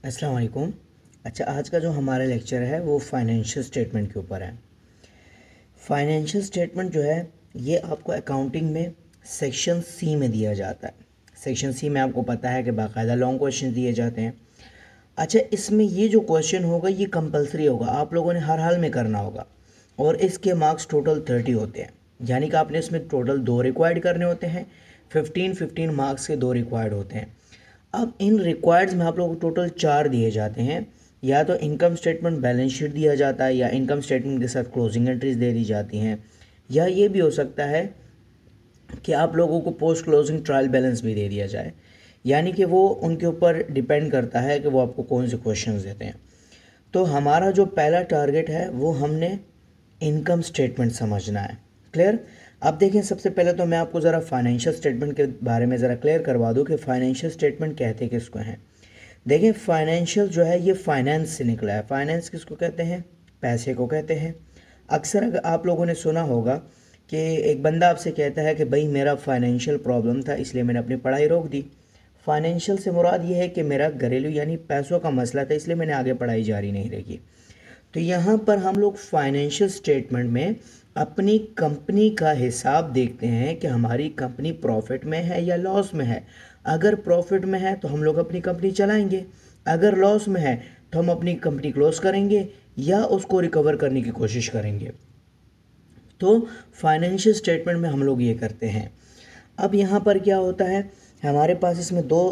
अस्सलाम वालेकुम। अच्छा, आज का जो हमारा लेक्चर है वो फाइनेंशियल स्टेटमेंट के ऊपर है। फाइनेंशियल स्टेटमेंट जो है ये आपको अकाउंटिंग में सेक्शन सी में दिया जाता है। सेक्शन सी में आपको पता है कि बाकायदा लॉन्ग क्वेश्चन दिए जाते हैं। अच्छा, इसमें ये जो क्वेश्चन होगा ये कंपलसरी होगा, आप लोगों ने हर हाल में करना होगा और इसके मार्क्स टोटल 30 होते हैं। यानी कि आपने इसमें टोटल 2 रिक्वायर्ड करने होते हैं। 15 मार्क्स के 2 रिक्वायर्ड होते हैं। अब इन रिक्वायर्ड्स में आप लोगों को टोटल 4 दिए जाते हैं। या तो इनकम स्टेटमेंट बैलेंस शीट दिया जाता है, या इनकम स्टेटमेंट के साथ क्लोजिंग एंट्रीज दे दी जाती हैं, या ये भी हो सकता है कि आप लोगों को पोस्ट क्लोजिंग ट्रायल बैलेंस भी दे दिया जाए। यानी कि वो उनके ऊपर डिपेंड करता है कि वो आपको कौन से क्वेश्चंस देते हैं। तो हमारा जो पहला टारगेट है वो हमने इनकम स्टेटमेंट समझना है। क्लियर? अब देखें, सबसे पहले तो मैं आपको ज़रा फाइनेंशियल स्टेटमेंट के बारे में ज़रा क्लियर करवा दूं कि फाइनेंशियल स्टेटमेंट कहते किसको हैं। देखिए, फाइनेंशियल जो है ये फाइनेंस से निकला है। फाइनेंस किसको कहते हैं? पैसे को कहते हैं। अक्सर अगर आप लोगों ने सुना होगा कि एक बंदा आपसे कहता है कि भाई मेरा फाइनेंशियल प्रॉब्लम था इसलिए मैंने अपनी पढ़ाई रोक दी। फाइनेंशियल से मुराद ये है कि मेरा घरेलू यानी पैसों का मसला था इसलिए मैंने आगे पढ़ाई जारी नहीं रखी। तो यहाँ पर हम लोग फाइनेंशियल स्टेटमेंट में अपनी कंपनी का हिसाब देखते हैं कि हमारी कंपनी प्रॉफिट में है या लॉस में है। अगर प्रॉफिट में है तो हम लोग अपनी कंपनी चलाएंगे, अगर लॉस में है तो हम अपनी कंपनी क्लोज करेंगे या उसको रिकवर करने की कोशिश करेंगे। तो फाइनेंशियल स्टेटमेंट में हम लोग ये करते हैं। अब यहाँ पर क्या होता है, हमारे पास इसमें दो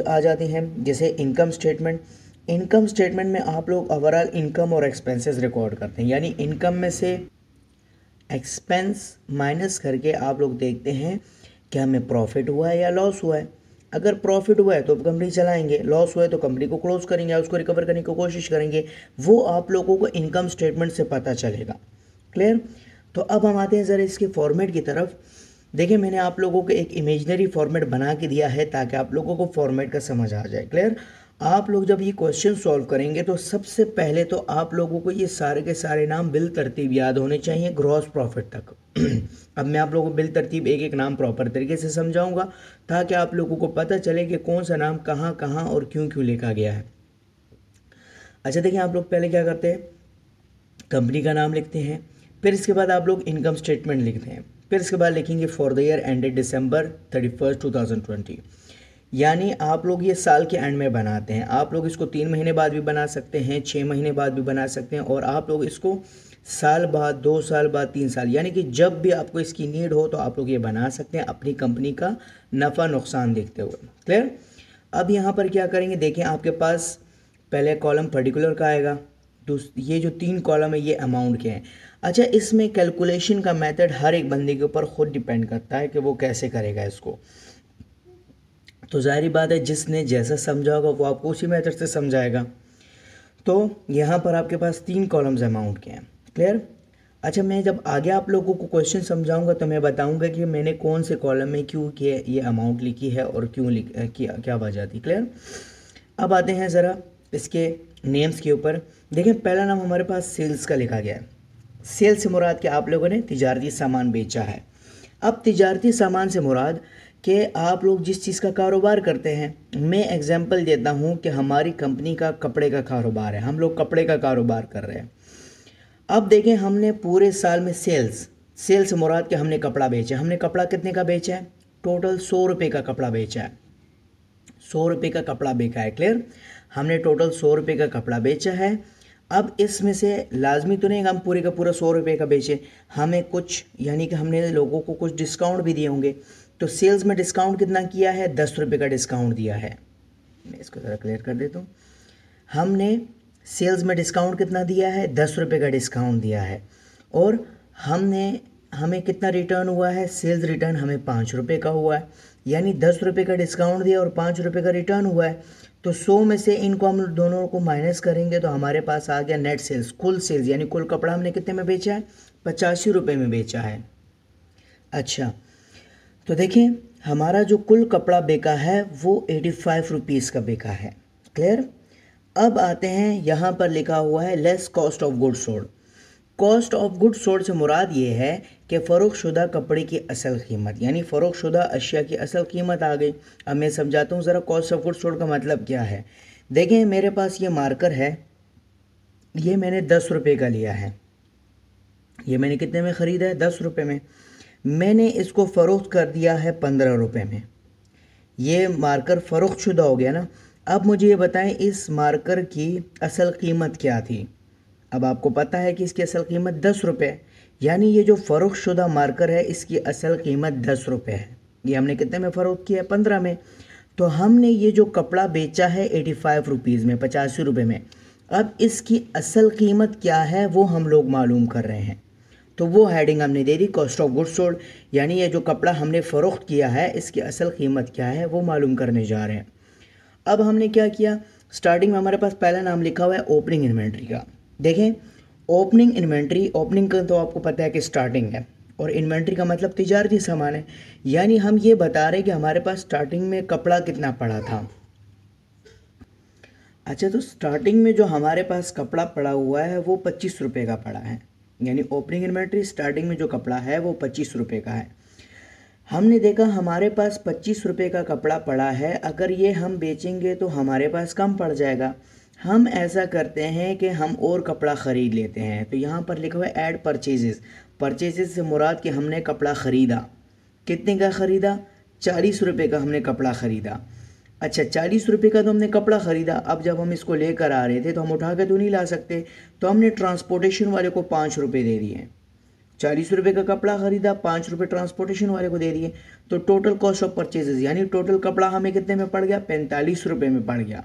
आ जाती हैं। जैसे इनकम स्टेटमेंट, इनकम स्टेटमेंट में आप लोग ओवरऑल इनकम और एक्सपेंसेस रिकॉर्ड करते हैं। यानी इनकम में से एक्सपेंस माइनस करके आप लोग देखते हैं कि हमें प्रॉफिट हुआ है या लॉस हुआ है। अगर प्रॉफिट हुआ है तो कंपनी चलाएंगे, लॉस हुआ है तो कंपनी को क्लोज करेंगे या उसको रिकवर करने की कोशिश करेंगे। वो आप लोगों को इनकम स्टेटमेंट से पता चलेगा। क्लियर? तो अब हम आते हैं ज़रा इसके फॉर्मेट की तरफ। देखिए, मैंने आप लोगों को एक इमेजनरी फॉर्मेट बना के दिया है ताकि आप लोगों को फॉर्मेट का समझ आ जाए। क्लियर? आप लोग जब ये क्वेश्चन सॉल्व करेंगे तो सबसे पहले तो आप लोगों को ये सारे के सारे नाम बिल तरतीब याद होने चाहिए ग्रॉस प्रॉफिट तक। अब मैं आप लोगों को बिल तरतीब एक एक नाम प्रॉपर तरीके से समझाऊंगा ताकि आप लोगों को पता चले कि कौन सा नाम कहाँ कहाँ और क्यों क्यों लिखा गया है। अच्छा, देखिए, आप लोग पहले क्या करते हैं, कंपनी का नाम लिखते हैं, फिर इसके बाद आप लोग इनकम स्टेटमेंट लिखते हैं, फिर इसके बाद लिखेंगे for the year ended December 31, 2020। यानी आप लोग ये साल के एंड में बनाते हैं। आप लोग इसको 3 महीने बाद भी बना सकते हैं, 6 महीने बाद भी बना सकते हैं, और आप लोग इसको साल बाद, 2 साल बाद, 3 साल, यानी कि जब भी आपको इसकी नीड हो तो आप लोग ये बना सकते हैं अपनी कंपनी का नफ़ा नुकसान देखते हुए। क्लियर? अब यहाँ पर क्या करेंगे, देखें, आपके पास पहले कॉलम पर्टिकुलर का आएगा, तो ये जो 3 कॉलम है ये अमाउंट के हैं। अच्छा, इसमें कैलकुलेशन का मेथड हर एक बंदे के ऊपर ख़ुद डिपेंड करता है कि वो कैसे करेगा इसको। तो जाहिर बात है जिसने जैसा समझा होगा वो आपको उसी मेथड से समझाएगा। तो यहाँ पर आपके पास 3 कॉलम्स अमाउंट के हैं। क्लियर? अच्छा, मैं जब आगे आप लोगों को क्वेश्चन समझाऊंगा तो मैं बताऊंगा कि मैंने कौन से कॉलम में क्यों ये अमाउंट लिखी है और क्यों किया, क्या वजह थी। क्लियर? अब आते हैं ज़रा इसके नेम्स के ऊपर। देखें, पहला नाम हमारे पास सेल्स का लिखा गया है। सेल्स से मुराद कि आप लोगों ने तिजारती सामान बेचा है। अब तिजारती सामान से मुराद कि आप लोग जिस चीज़ का कारोबार करते हैं, मैं एग्जांपल देता हूं कि हमारी कंपनी का कपड़े का कारोबार है, हम लोग कपड़े का कारोबार कर रहे हैं। अब देखें, हमने पूरे साल में सेल्स से मुराद कि हमने कपड़ा बेचा। हमने कपड़ा कितने का बेचा है? टोटल 100 रुपये का कपड़ा बेचा है। 100 रुपये का कपड़ा बेचा है। क्लियर? हमने टोटल 100 रुपये का कपड़ा बेचा है। अब इसमें से लाजमी तो नहीं हम पूरे का पूरा 100 रुपये का बेचें, हमें कुछ, यानी कि हमने लोगों को कुछ डिस्काउंट भी दिए होंगे। तो सेल्स में डिस्काउंट कितना किया है? 10 रुपये का डिस्काउंट दिया है। मैं इसको ज़रा क्लियर कर देता हूँ। हमने सेल्स में डिस्काउंट कितना दिया है? 10 रुपये का डिस्काउंट दिया है। और हमें कितना रिटर्न हुआ है? सेल्स रिटर्न हमें 5 रुपये का हुआ है। यानी 10 रुपये का डिस्काउंट दिया और 5 रुपये का रिटर्न हुआ है। तो 100 में से इनको हम दोनों को माइनस करेंगे तो हमारे पास आ गया नेट सेल्स, कुल सेल्स, यानी कुल कपड़ा हमने कितने में बेचा है? 85 रुपये में बेचा है। अच्छा, तो देखें, हमारा जो कुल कपड़ा बेचा है वो 85 रुपीज़ का बेचा है। क्लियर? अब आते हैं, यहाँ पर लिखा हुआ है less cost of goods sold. Cost of goods sold से मुराद ये है कि फ़रोख्तशुदा कपड़े की असल कीमत, यानी फ़रोख्तशुदा अशिया की असल कीमत आ गई। अब मैं समझाता हूँ ज़रा कॉस्ट ऑफ गुड्स सोल्ड का मतलब क्या है। देखें मेरे पास ये मार्कर है, ये मैंने 10 रुपये का लिया है। ये मैंने कितने में ख़रीदा है? 10 रुपये में। मैंने इसको फ़रोख्त कर दिया है 15 रुपये में। ये मार्कर फ़रोख्त शुदा हो गया ना। अब मुझे ये बताएं इस मार्कर की असल कीमत क्या थी। अब आपको पता है कि इसकी असल कीमत 10 रुपये, यानी ये जो फ़रोख्त शुदा मार्कर है इसकी असल कीमत 10 रुपये है। ये हमने कितने में फ़रोख्त किया है? 15 में। तो हमने ये जो कपड़ा बेचा है 85 रुपीज़ में, 85 रुपये में। अब इसकी असल कीमत क्या है वो हम लोग मालूम कर रहे हैं। तो वो हेडिंग हमने दे दी कॉस्ट ऑफ गुड्स सोल्ड, यानी ये जो कपड़ा हमने फ़रोख्त किया है इसकी असल कीमत क्या है वो मालूम करने जा रहे हैं। अब हमने क्या किया, स्टार्टिंग में हमारे पास पहला नाम लिखा हुआ है ओपनिंग इन्वेंट्री का। देखें ओपनिंग इन्वेंट्री, ओपनिंग का तो आपको पता है कि स्टार्टिंग है, और इन्वेंट्री का मतलब तिजारती सामान है। यानी हम ये बता रहे हैं कि हमारे पास स्टार्टिंग में कपड़ा कितना पड़ा था। अच्छा, तो स्टार्टिंग में जो हमारे पास कपड़ा पड़ा हुआ है वो 25 रुपये का पड़ा है। यानी ओपनिंग इन्वेंट्री स्टार्टिंग में जो कपड़ा है वो 25 रुपये का है। हमने देखा हमारे पास 25 रुपये का कपड़ा पड़ा है, अगर ये हम बेचेंगे तो हमारे पास कम पड़ जाएगा। हम ऐसा करते हैं कि हम और कपड़ा ख़रीद लेते हैं। तो यहाँ पर लिखा हुआ है ऐड परचेजेस। परचेजेस से मुराद कि हमने कपड़ा ख़रीदा। कितने का ख़रीदा? 40 रुपये का हमने कपड़ा ख़रीदा। अच्छा, 40 रुपये का तो हमने कपड़ा ख़रीदा। अब जब हम इसको लेकर आ रहे थे तो हम उठा के तो नहीं ला सकते, तो हमने ट्रांसपोर्टेशन वाले को 5 रुपये दे दिए। 40 रुपये का कपड़ा ख़रीदा, 5 रुपये ट्रांसपोर्टेशन वाले को दे दिए। तो टोटल कॉस्ट ऑफ परचेजेस यानी टोटल कपड़ा हमें कितने में पड़ गया? 45 रुपये में पड़ गया।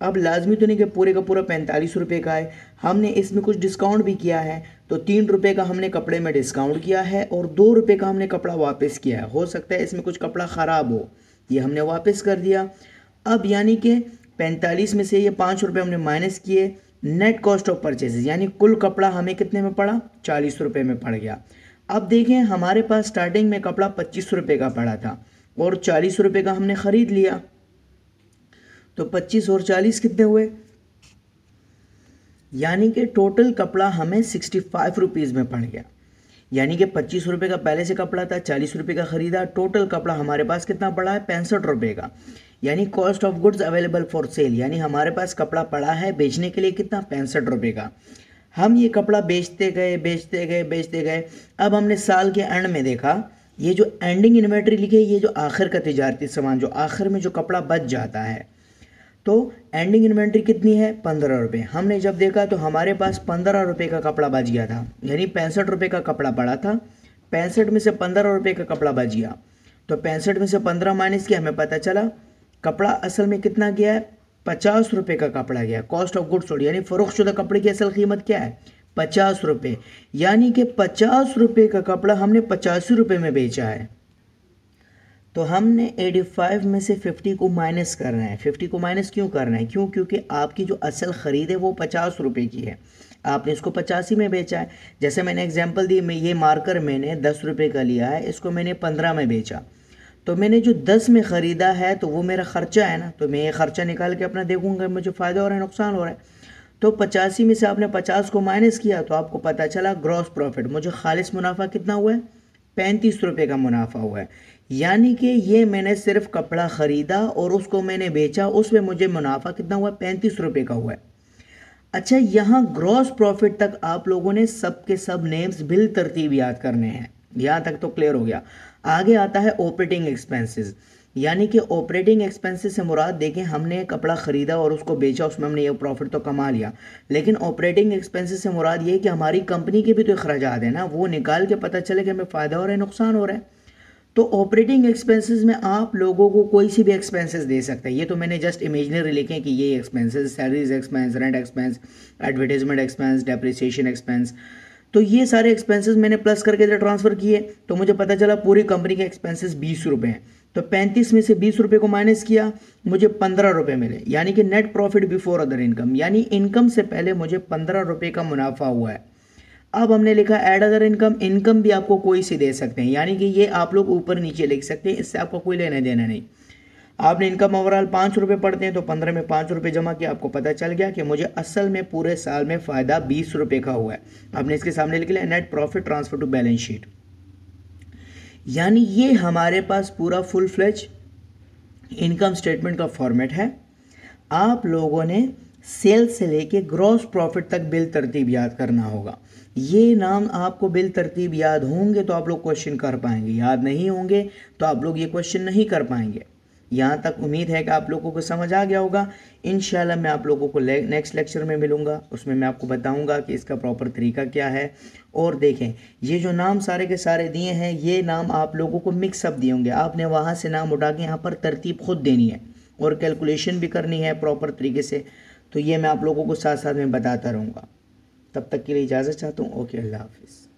अब लाजमी तो नहीं कि पूरे का पूरा 45 रुपये का है, हमने इसमें कुछ डिस्काउंट भी किया है। तो 3 रुपये का हमने कपड़े में डिस्काउंट किया है और 2 रुपये का हमने कपड़ा वापस किया है। हो सकता है इसमें कुछ कपड़ा ख़राब हो, ये हमने वापस कर दिया। अब यानी कि 45 में से ये 5 रुपये हमने माइनस किए। नेट कॉस्ट ऑफ परचेजेस यानी कुल कपड़ा हमें कितने में पड़ा? 40 रुपये में पड़ गया। अब देखें हमारे पास स्टार्टिंग में कपड़ा 25 रुपये का पड़ा था और 40 रुपये का हमने ख़रीद लिया। तो 25 और 40 कितने हुए? यानी कि टोटल कपड़ा हमें 65 रुपीज़ में पड़ गया। यानी कि 25 रुपये का पहले से कपड़ा था, 40 रुपये का ख़रीदा, टोटल कपड़ा हमारे पास कितना पड़ा है? 65 रुपये का। यानी cost of goods available for sale, यानी हमारे पास कपड़ा पड़ा है बेचने के लिए कितना? 65 रुपये का। हम ये कपड़ा बेचते गए बेचते गए बेचते गए। अब हमने साल के एंड में देखा ये जो एंडिंग इन्वेंट्री लिखी है, ये जो आखिर का तिजारती सामान जो आखिर में जो कपड़ा बच जाता है, तो एंडिंग इन्वेंट्री कितनी है? 15 रुपये। हमने जब देखा तो हमारे पास 15 रुपये का कपड़ा बच गया था। यानी 65 रुपये का कपड़ा पड़ा था, 65 में से 15 रुपये का कपड़ा बच गया। तो 65 में से 15 माइनस किया, हमें पता चला कपड़ा असल में कितना गया है? 50 रुपये का कपड़ा गया। कॉस्ट ऑफ गुड्स सोल्ड यानी फ़रोख्तशुदा कपड़े की असल कीमत क्या है? 50 रुपये। यानी कि 50 रुपये का कपड़ा हमने 85 रुपये में बेचा है। तो हमने 85 में से 50 को माइनस करना है। 50 को माइनस क्यों करना है? क्योंकि आपकी जो असल ख़रीद है वो 50 रुपये की है, आपने इसको 85 में बेचा है। जैसे मैंने एग्जांपल दी, मैं ये मार्कर मैंने 10 रुपये का लिया है, इसको मैंने 15 में बेचा। तो मैंने जो 10 में ख़रीदा है तो वो मेरा ख़र्चा है ना, तो मैं ये ख़र्चा निकाल के अपना देखूंगा मुझे फ़ायदा हो रहा है नुकसान हो रहा है। तो 85 में से आपने 50 को माइनस किया तो आपको पता चला ग्रॉस प्रॉफिट, मुझे खालिस मुनाफा कितना हुआ है? 35 रुपये का मुनाफा हुआ है। यानी कि ये मैंने सिर्फ कपड़ा ख़रीदा और उसको मैंने बेचा, उसमें मुझे मुनाफा कितना हुआ? 35 रुपये का हुआ है। अच्छा, यहाँ ग्रॉस प्रॉफिट तक आप लोगों ने सब के सब नेम्स बिल तरतीब याद करने हैं, यहाँ तक तो क्लियर हो गया। आगे आता है ऑपरेटिंग एक्सपेंसेस। यानी कि ऑपरेटिंग एक्सपेंसेस से मुराद देखें हमने कपड़ा ख़रीदा और उसको बेचा, उसमें हमने ये प्रॉफिट तो कमा लिया, लेकिन ऑपरेटिंग एक्सपेंसेस से मुराद ये कि हमारी कंपनी के भी तो अखराजात हैं ना, वो निकाल के पता चले कि हमें फ़ायदा हो रहा है नुकसान हो रहा है। तो ऑपरेटिंग एक्सपेंसेस में आप लोगों को कोई सी भी एक्सपेंसेस दे सकते हैं। ये तो मैंने जस्ट इमेजनरी लिखे कि ये expenses, salaries expense, rent expense, advertisement expense, depreciation expense, तो ये सारे एक्सपेंसेस मैंने प्लस करके इधर ट्रांसफ़र किए। तो मुझे पता चला पूरी कंपनी के एक्सपेंसेस 20 रुपये हैं। तो 35 में से 20 रुपये को माइनस किया, मुझे 15 रुपये मिले। यानी कि net profit before other income, यानी इनकम से पहले मुझे 15 रुपये का मुनाफा हुआ है। अब हमने लिखा ऐड अदर इनकम। इनकम भी आपको कोई सी दे सकते हैं, यानी कि ये आप लोग ऊपर नीचे लिख सकते हैं, इससे आपको कोई लेना देना नहीं। आपने इनकम ओवरऑल 5 रुपये पढ़ते हैं तो 15 में 5 रुपये जमा किया, आपको पता चल गया कि मुझे असल में पूरे साल में फ़ायदा 20 रुपये का हुआ है। आपने इसके सामने लिख लिया net profit transfer to balance sheet. यानी ये हमारे पास पूरा फुल फ्लेज इनकम स्टेटमेंट का फॉर्मेट है। आप लोगों ने सेल्स से लेके ग्रॉस प्रॉफिट तक बिल तरतीब याद करना होगा। ये नाम आपको बिल तरतीब याद होंगे तो आप लोग क्वेश्चन कर पाएंगे, याद नहीं होंगे तो आप लोग ये क्वेश्चन नहीं कर पाएंगे। यहाँ तक उम्मीद है कि आप लोगों को समझ आ गया होगा। इंशाल्लाह मैं आप लोगों को नेक्स्ट लेक्चर में मिलूँगा, उसमें मैं आपको बताऊँगा कि इसका प्रॉपर तरीका क्या है। और देखें, ये जो नाम सारे के सारे दिए हैं, ये नाम आप लोगों को मिक्सअप दिए होंगे, आपने वहाँ से नाम उठा के यहाँ पर तरतीब खुद देनी है और कैलकुलेशन भी करनी है प्रॉपर तरीके से। तो ये मैं आप लोगों को साथ साथ में बताता रहूँगा। तब तक के लिए इजाज़त चाहता हूँ। ओके, अल्लाह हाफिज़।